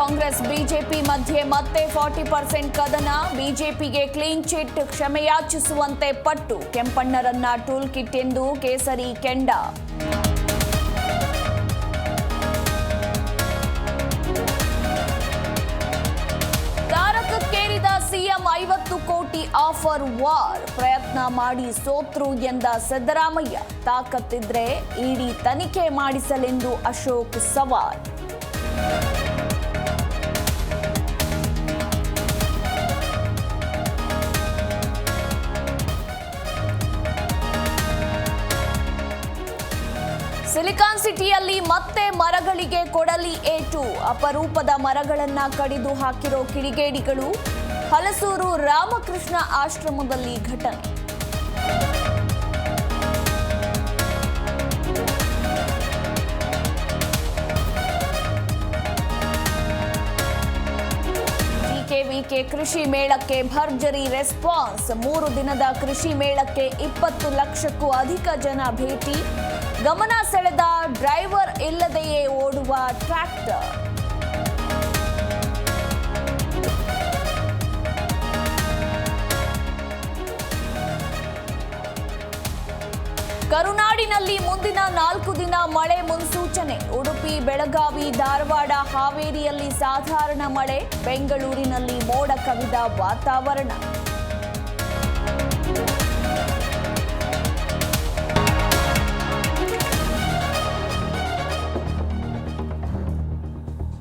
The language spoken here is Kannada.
ಕಾಂಗ್ರೆಸ್ ಬಿಜೆಪಿ ಮಧ್ಯೆ ಮತ್ತೆ 40% ಕದನ. ಬಿಜೆಪಿಗೆ ಕ್ಲೀನ್ ಚಿಟ್, ಕ್ಷಮೆಯಾಚಿಸುವಂತೆ ಪಟ್ಟು. ಕೆಂಪಣ್ಣರನ್ನ ಟೂಲ್ ಕಿಟ್ ಎಂದು ಕೇಸರಿ ಕೆಂಡ. ತಾರಕಕ್ಕೇರಿದ ಸಿಎಂ 50 ಕೋಟಿ ಆಫರ್ ವಾರ್. ಪ್ರಯತ್ನ ಮಾಡಿ ಸೋತ್ರು ಎಂದ ಸಿದ್ದರಾಮಯ್ಯ. ತಾಕತ್ತಿದ್ರೆ ಇಡಿ ತನಿಖೆ ಮಾಡಿಸಲೆಂದು ಅಶೋಕ್ ಸವಾಲ್. ಸಿಲಿಕಾನ್ ಸಿಟಿಯಲ್ಲಿ ಮತ್ತೆ ಮರಗಳಿಗೆ ಕೊಡಲಿ ಏಟು. ಅಪರೂಪದ ಮರಗಳನ್ನ ಕಡಿದು ಹಾಕಿರೋ ಕಿಡಿಗೇಡಿಗಳು. ಹಲಸೂರು ರಾಮಕೃಷ್ಣ ಆಶ್ರಮದಲ್ಲಿ ಘಟನೆ. ಜಿಕೆವಿಕೆ ಕೃಷಿ ಮೇಳಕ್ಕೆ ಭರ್ಜರಿ ರೆಸ್ಪಾನ್ಸ್. 3 ದಿನದ ಕೃಷಿ ಮೇಳಕ್ಕೆ 20 ಲಕ್ಷಕ್ಕೂ ಅಧಿಕ ಜನ ಭೇಟಿ. ಗಮನ ಸೆಳೆದ ಡ್ರೈವರ್ ಇಲ್ಲದೆಯೇ ಓಡುವ ಟ್ರ್ಯಾಕ್ಟರ್. ಕರುನಾಡಿನಲ್ಲಿ ಮುಂದಿನ 4 ದಿನ ಮಳೆ ಮುನ್ಸೂಚನೆ. ಉಡುಪಿ, ಬೆಳಗಾವಿ, ಧಾರವಾಡ, ಹಾವೇರಿಯಲ್ಲಿ ಸಾಧಾರಣ ಮಳೆ. ಬೆಂಗಳೂರಿನಲ್ಲಿ ಮೋಡ ಕವಿದ ವಾತಾವರಣ.